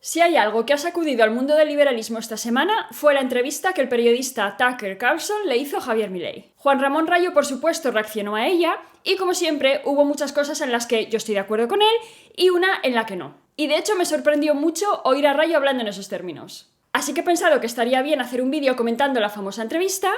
Si hay algo que ha sacudido al mundo del liberalismo esta semana, fue la entrevista que el periodista Tucker Carlson le hizo a Javier Milei. Juan Ramón Rayo, por supuesto, reaccionó a ella, y como siempre, hubo muchas cosas en las que yo estoy de acuerdo con él, y una en la que no. Y de hecho me sorprendió mucho oír a Rayo hablando en esos términos. Así que he pensado que estaría bien hacer un vídeo comentando la famosa entrevista,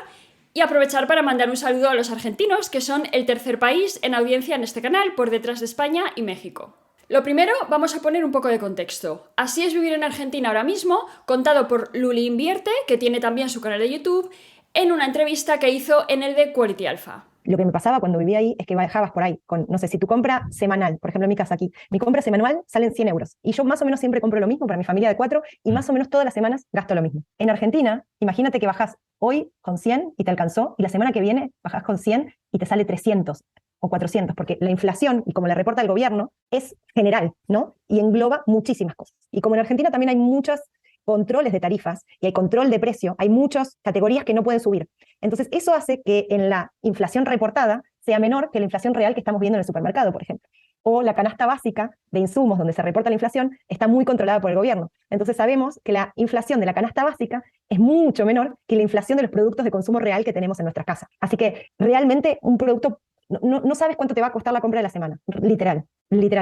y aprovechar para mandar un saludo a los argentinos, que son el tercer país en audiencia en este canal, por detrás de España y México. Lo primero, vamos a poner un poco de contexto. Así es vivir en Argentina ahora mismo, contado por Luli Invierte, que tiene también su canal de YouTube, en una entrevista que hizo en el de Quality Alpha. Lo que me pasaba cuando vivía ahí es que bajabas por ahí con, no sé, si tu compra semanal, por ejemplo en mi casa aquí, mi compra semanal salen 100 euros. Y yo más o menos siempre compro lo mismo para mi familia de 4 y más o menos todas las semanas gasto lo mismo. En Argentina, imagínate que bajás hoy con 100 y te alcanzó, y la semana que viene bajás con 100 y te sale 300 o 400, porque la inflación, y como la reporta el gobierno, es general, ¿no? Y engloba muchísimas cosas. Y como en Argentina también hay muchos controles de tarifas y hay control de precio, hay muchas categorías que no pueden subir. Entonces, eso hace que en la inflación reportada sea menor que la inflación real que estamos viendo en el supermercado, por ejemplo. O la canasta básica de insumos donde se reporta la inflación está muy controlada por el gobierno. Entonces sabemos que la inflación de la canasta básica es mucho menor que la inflación de los productos de consumo real que tenemos en nuestras casas. Así que realmente un producto, no sabes cuánto te va a costar la compra de la semana, literal.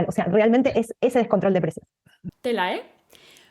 O sea, realmente es ese descontrol de precios. Tela, ¿eh?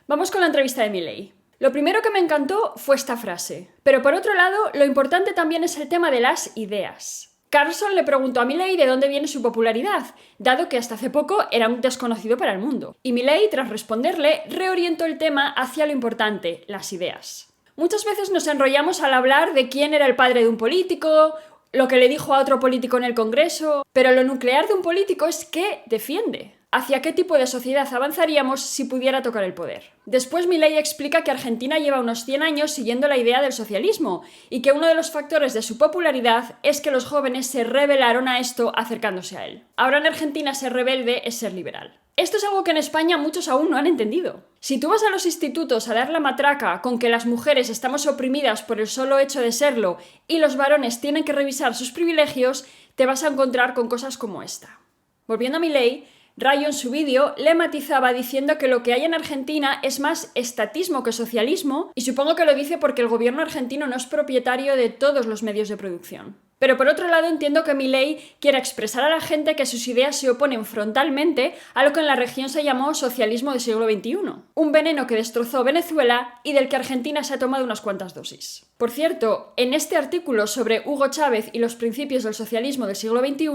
Vamos con la entrevista de Milei. Lo primero que me encantó fue esta frase. Pero por otro lado, lo importante también es el tema de las ideas. Carlson le preguntó a Milei de dónde viene su popularidad, dado que hasta hace poco era un desconocido para el mundo. Y Milei, tras responderle, reorientó el tema hacia lo importante, las ideas. Muchas veces nos enrollamos al hablar de quién era el padre de un político, lo que le dijo a otro político en el Congreso, pero lo nuclear de un político es qué defiende. ¿Hacia qué tipo de sociedad avanzaríamos si pudiera tocar el poder? Después Milei explica que Argentina lleva unos 100 años siguiendo la idea del socialismo y que uno de los factores de su popularidad es que los jóvenes se rebelaron a esto acercándose a él. Ahora en Argentina ser rebelde es ser liberal. Esto es algo que en España muchos aún no han entendido. Si tú vas a los institutos a dar la matraca con que las mujeres estamos oprimidas por el solo hecho de serlo y los varones tienen que revisar sus privilegios, te vas a encontrar con cosas como esta. Volviendo a Milei, Rayo en su vídeo le matizaba diciendo que lo que hay en Argentina es más estatismo que socialismo, y supongo que lo dice porque el gobierno argentino no es propietario de todos los medios de producción. Pero por otro lado entiendo que Milei quiera expresar a la gente que sus ideas se oponen frontalmente a lo que en la región se llamó socialismo del siglo XXI, un veneno que destrozó Venezuela y del que Argentina se ha tomado unas cuantas dosis. Por cierto, en este artículo sobre Hugo Chávez y los principios del socialismo del siglo XXI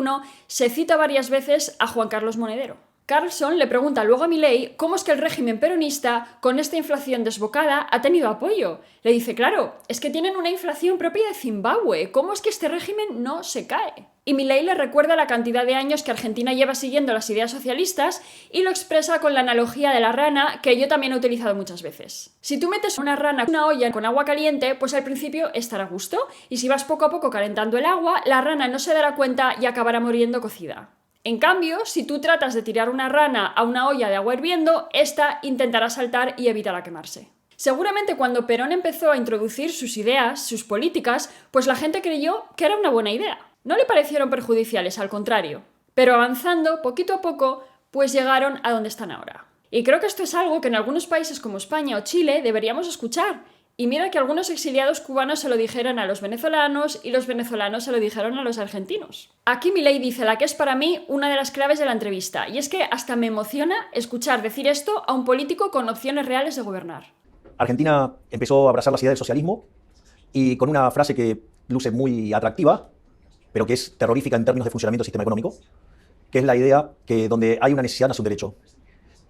se cita varias veces a Juan Carlos Monedero. Carlson le pregunta luego a Milei cómo es que el régimen peronista, con esta inflación desbocada, ha tenido apoyo. Le dice, claro, es que tienen una inflación propia de Zimbabue, ¿cómo es que este régimen no se cae? Y Milei le recuerda la cantidad de años que Argentina lleva siguiendo las ideas socialistas y lo expresa con la analogía de la rana, que yo también he utilizado muchas veces. Si tú metes una rana en una olla con agua caliente, pues al principio estará a gusto, y si vas poco a poco calentando el agua, la rana no se dará cuenta y acabará muriendo cocida. En cambio, si tú tratas de tirar una rana a una olla de agua hirviendo, esta intentará saltar y evitará quemarse. Seguramente cuando Perón empezó a introducir sus ideas, sus políticas, pues la gente creyó que era una buena idea. No le parecieron perjudiciales, al contrario. Pero avanzando, poquito a poco, pues llegaron a donde están ahora. Y creo que esto es algo que en algunos países como España o Chile deberíamos escuchar. Y mira que algunos exiliados cubanos se lo dijeron a los venezolanos y los venezolanos se lo dijeron a los argentinos. Aquí Milei dice la que es para mí una de las claves de la entrevista, y es que hasta me emociona escuchar decir esto a un político con opciones reales de gobernar. Argentina empezó a abrazar las ideas del socialismo y con una frase que luce muy atractiva, pero que es terrorífica en términos de funcionamiento del sistema económico, que es la idea que donde hay una necesidad nace un derecho.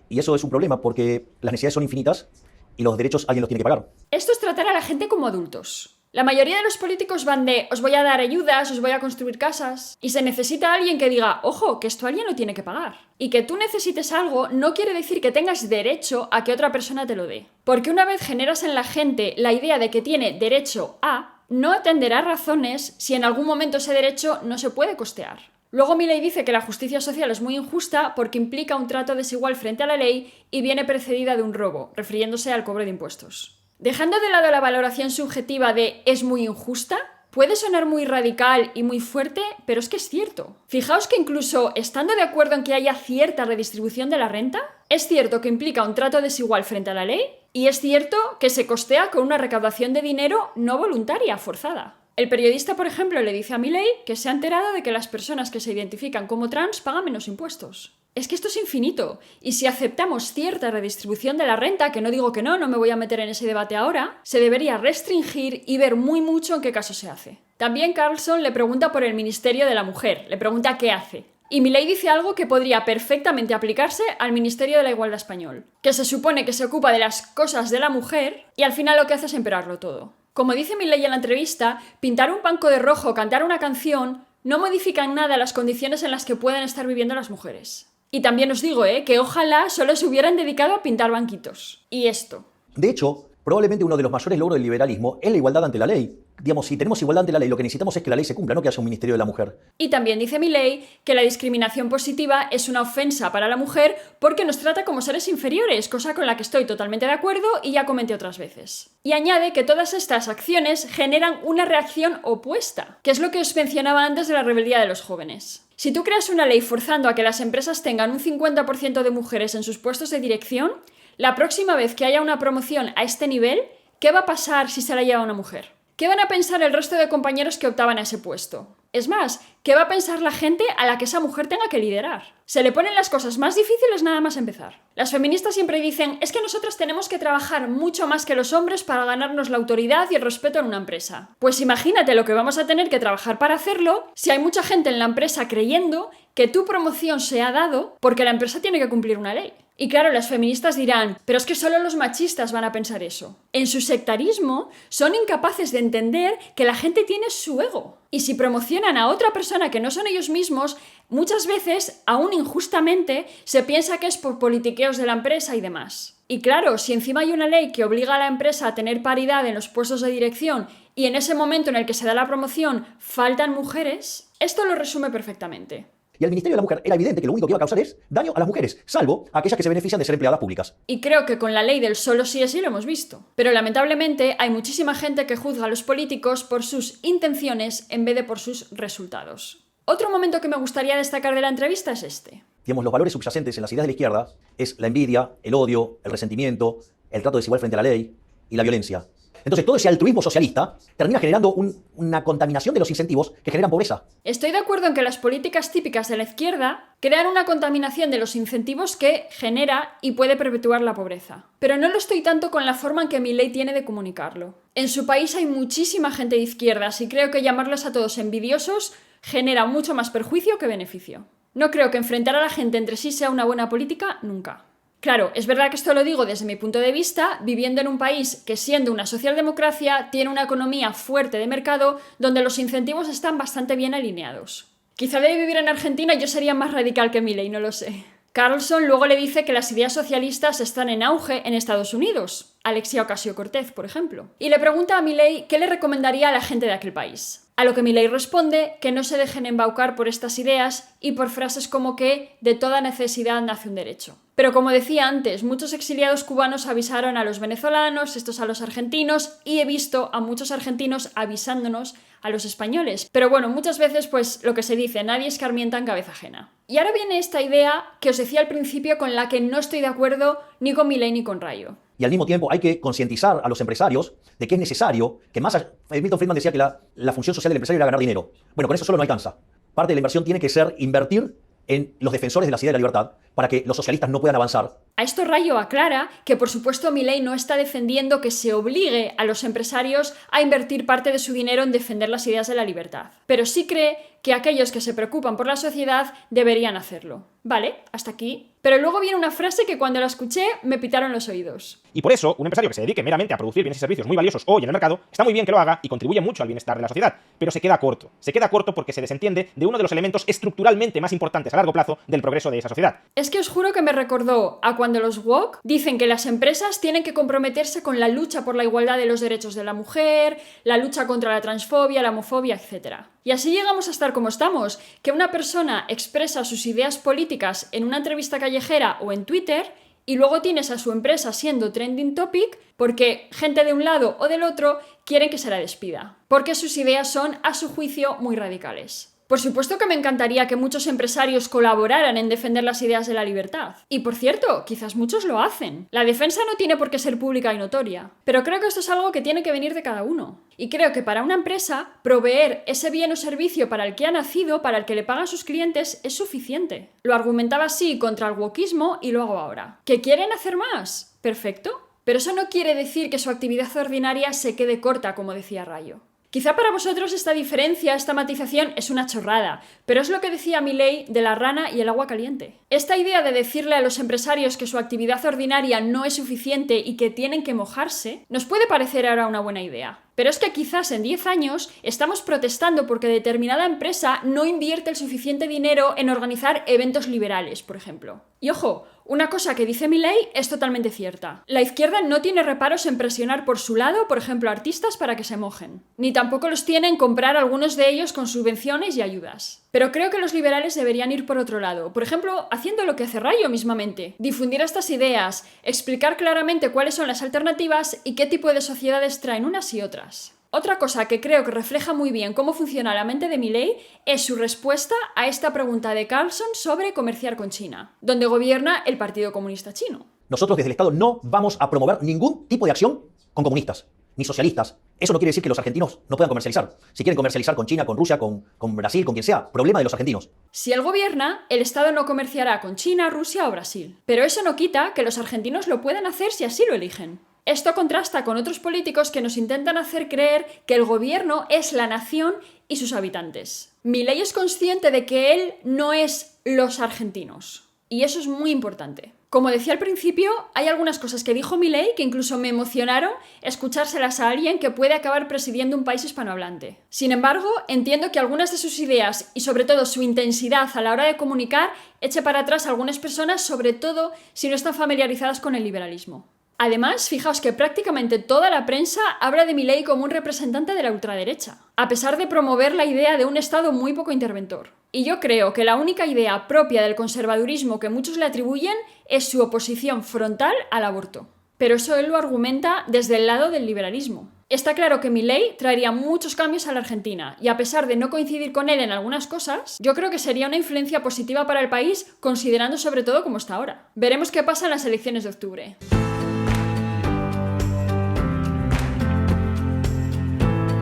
Y eso es un problema porque las necesidades son infinitas y los derechos alguien los tiene que pagar. Esto es tratar a la gente como adultos. La mayoría de los políticos van de os voy a dar ayudas, os voy a construir casas, y se necesita alguien que diga, ojo, que esto alguien lo tiene que pagar. Y que tú necesites algo no quiere decir que tengas derecho a que otra persona te lo dé. Porque una vez generas en la gente la idea de que tiene derecho a, no atenderá razones si en algún momento ese derecho no se puede costear. Luego Milei dice que la justicia social es muy injusta porque implica un trato desigual frente a la ley y viene precedida de un robo, refiriéndose al cobro de impuestos. Dejando de lado la valoración subjetiva de ¿es muy injusta?, Puede sonar muy radical y muy fuerte, pero es que es cierto. Fijaos que incluso estando de acuerdo en que haya cierta redistribución de la renta, es cierto que implica un trato desigual frente a la ley y es cierto que se costea con una recaudación de dinero no voluntaria, forzada. El periodista, por ejemplo, le dice a Milei que se ha enterado de que las personas que se identifican como trans pagan menos impuestos. Es que esto es infinito, y si aceptamos cierta redistribución de la renta, que no digo que no me voy a meter en ese debate ahora, se debería restringir y ver muy mucho en qué caso se hace. También Carlson le pregunta por el Ministerio de la Mujer, le pregunta qué hace. Y Milei dice algo que podría perfectamente aplicarse al Ministerio de la Igualdad español, que se supone que se ocupa de las cosas de la mujer y al final lo que hace es empeorarlo todo. Como dice Milei en la entrevista, pintar un banco de rojo o cantar una canción no modifica en nada las condiciones en las que pueden estar viviendo las mujeres. Y también os digo, que ojalá solo se hubieran dedicado a pintar banquitos. Y esto. De hecho, probablemente uno de los mayores logros del liberalismo es la igualdad ante la ley. Digamos, si tenemos igualdad ante la ley, lo que necesitamos es que la ley se cumpla, no que haya un Ministerio de la Mujer. Y también dice Milei que la discriminación positiva es una ofensa para la mujer porque nos trata como seres inferiores, cosa con la que estoy totalmente de acuerdo y ya comenté otras veces. Y añade que todas estas acciones generan una reacción opuesta, que es lo que os mencionaba antes de la rebeldía de los jóvenes. Si tú creas una ley forzando a que las empresas tengan un 50% de mujeres en sus puestos de dirección, la próxima vez que haya una promoción a este nivel, ¿qué va a pasar si se la lleva una mujer? ¿Qué van a pensar el resto de compañeros que optaban a ese puesto? Es más, ¿qué va a pensar la gente a la que esa mujer tenga que liderar? Se le ponen las cosas más difíciles nada más empezar. Las feministas siempre dicen, es que nosotros tenemos que trabajar mucho más que los hombres para ganarnos la autoridad y el respeto en una empresa. Pues imagínate lo que vamos a tener que trabajar para hacerlo si hay mucha gente en la empresa creyendo que tu promoción se ha dado porque la empresa tiene que cumplir una ley. Y claro, las feministas dirán, pero es que solo los machistas van a pensar eso. En su sectarismo son incapaces de entender que la gente tiene su ego. Y si promocionan a otra persona que no son ellos mismos, muchas veces, aún injustamente, se piensa que es por politiqueos de la empresa y demás. Y claro, si encima hay una ley que obliga a la empresa a tener paridad en los puestos de dirección y en ese momento en el que se da la promoción faltan mujeres, esto lo resume perfectamente. Y al Ministerio de la Mujer era evidente que lo único que iba a causar es daño a las mujeres, salvo a aquellas que se benefician de ser empleadas públicas. Y creo que con la ley del solo sí es sí lo hemos visto. Pero lamentablemente hay muchísima gente que juzga a los políticos por sus intenciones en vez de por sus resultados. Otro momento que me gustaría destacar de la entrevista es este. Digamos, los valores subyacentes en las ideas de la izquierda es la envidia, el odio, el resentimiento, el trato desigual frente a la ley y la violencia. Entonces, todo ese altruismo socialista termina generando una contaminación de los incentivos que generan pobreza. Estoy de acuerdo en que las políticas típicas de la izquierda crean una contaminación de los incentivos que genera y puede perpetuar la pobreza. Pero no lo estoy tanto con la forma en que Milei tiene de comunicarlo. En su país hay muchísima gente de izquierdas y creo que llamarlos a todos envidiosos genera mucho más perjuicio que beneficio. No creo que enfrentar a la gente entre sí sea una buena política nunca. Claro, es verdad que esto lo digo desde mi punto de vista, viviendo en un país que, siendo una socialdemocracia, tiene una economía fuerte de mercado donde los incentivos están bastante bien alineados. Quizá de vivir en Argentina yo sería más radical que Milei, no lo sé. Carlson luego le dice que las ideas socialistas están en auge en Estados Unidos, Alexia Ocasio-Cortez, por ejemplo, y le pregunta a Milei qué le recomendaría a la gente de aquel país. A lo que Milei responde que no se dejen embaucar por estas ideas y por frases como que de toda necesidad nace un derecho. Pero como decía antes, muchos exiliados cubanos avisaron a los venezolanos, estos a los argentinos, y he visto a muchos argentinos avisándonos a los españoles. Pero bueno, muchas veces pues lo que se dice, nadie escarmienta en cabeza ajena. Y ahora viene esta idea que os decía al principio con la que no estoy de acuerdo ni con Milei ni con Rayo. Y al mismo tiempo hay que concientizar a los empresarios de que es necesario, que más Milton Friedman decía que la función social del empresario era ganar dinero. Bueno, con eso solo no alcanza. Parte de la inversión tiene que ser invertir en los defensores de las ideas de la libertad para que los socialistas no puedan avanzar. A esto Rayo aclara que por supuesto Milei no está defendiendo que se obligue a los empresarios a invertir parte de su dinero en defender las ideas de la libertad, pero sí cree que aquellos que se preocupan por la sociedad deberían hacerlo. Vale, hasta aquí. Pero luego viene una frase que cuando la escuché me pitaron los oídos. Y por eso, un empresario que se dedique meramente a producir bienes y servicios muy valiosos hoy en el mercado, está muy bien que lo haga y contribuye mucho al bienestar de la sociedad, pero se queda corto. Se queda corto porque se desentiende de uno de los elementos estructuralmente más importantes a largo plazo del progreso de esa sociedad. Es que os juro que me recordó a cuando los woke dicen que las empresas tienen que comprometerse con la lucha por la igualdad de los derechos de la mujer, la lucha contra la transfobia, la homofobia, etc. Y así llegamos a estar como estamos, que una persona expresa sus ideas políticas en una entrevista callejera o en Twitter y luego tienes a su empresa siendo trending topic porque gente de un lado o del otro quieren que se la despida, porque sus ideas son, a su juicio, muy radicales. Por supuesto que me encantaría que muchos empresarios colaboraran en defender las ideas de la libertad. Y por cierto, quizás muchos lo hacen. La defensa no tiene por qué ser pública y notoria. Pero creo que esto es algo que tiene que venir de cada uno. Y creo que para una empresa, proveer ese bien o servicio para el que ha nacido, para el que le pagan sus clientes, es suficiente. Lo argumentaba así contra el wokismo y lo hago ahora. ¿Que quieren hacer más? Perfecto. Pero eso no quiere decir que su actividad ordinaria se quede corta, como decía Rayo. Quizá para vosotros esta diferencia, esta matización es una chorrada, pero es lo que decía Milei de la rana y el agua caliente. Esta idea de decirle a los empresarios que su actividad ordinaria no es suficiente y que tienen que mojarse, nos puede parecer ahora una buena idea. Pero es que quizás en 10 años estamos protestando porque determinada empresa no invierte el suficiente dinero en organizar eventos liberales, por ejemplo. Y ojo, una cosa que dice Milei es totalmente cierta. La izquierda no tiene reparos en presionar por su lado, por ejemplo, a artistas para que se mojen. Ni tampoco los tiene en comprar algunos de ellos con subvenciones y ayudas. Pero creo que los liberales deberían ir por otro lado. Por ejemplo, haciendo lo que hace Rayo mismamente. Difundir estas ideas, explicar claramente cuáles son las alternativas y qué tipo de sociedades traen unas y otras. Otra cosa que creo que refleja muy bien cómo funciona la mente de Milei es su respuesta a esta pregunta de Carlson sobre comerciar con China, donde gobierna el Partido Comunista Chino. Nosotros desde el Estado no vamos a promover ningún tipo de acción con comunistas, ni socialistas. Eso no quiere decir que los argentinos no puedan comercializar. Si quieren comercializar con China, con Rusia, con Brasil, con quien sea, problema de los argentinos. Si él gobierna, el Estado no comerciará con China, Rusia o Brasil. Pero eso no quita que los argentinos lo puedan hacer si así lo eligen. Esto contrasta con otros políticos que nos intentan hacer creer que el gobierno es la nación y sus habitantes. Milei es consciente de que él no es los argentinos. Y eso es muy importante. Como decía al principio, hay algunas cosas que dijo Milei que incluso me emocionaron escuchárselas a alguien que puede acabar presidiendo un país hispanohablante. Sin embargo, entiendo que algunas de sus ideas y sobre todo su intensidad a la hora de comunicar eche para atrás a algunas personas, sobre todo si no están familiarizadas con el liberalismo. Además, fijaos que prácticamente toda la prensa habla de Milei como un representante de la ultraderecha, a pesar de promover la idea de un Estado muy poco interventor. Y yo creo que la única idea propia del conservadurismo que muchos le atribuyen es su oposición frontal al aborto. Pero eso él lo argumenta desde el lado del liberalismo. Está claro que Milei traería muchos cambios a la Argentina, y a pesar de no coincidir con él en algunas cosas, yo creo que sería una influencia positiva para el país, considerando sobre todo cómo está ahora. Veremos qué pasa en las elecciones de octubre.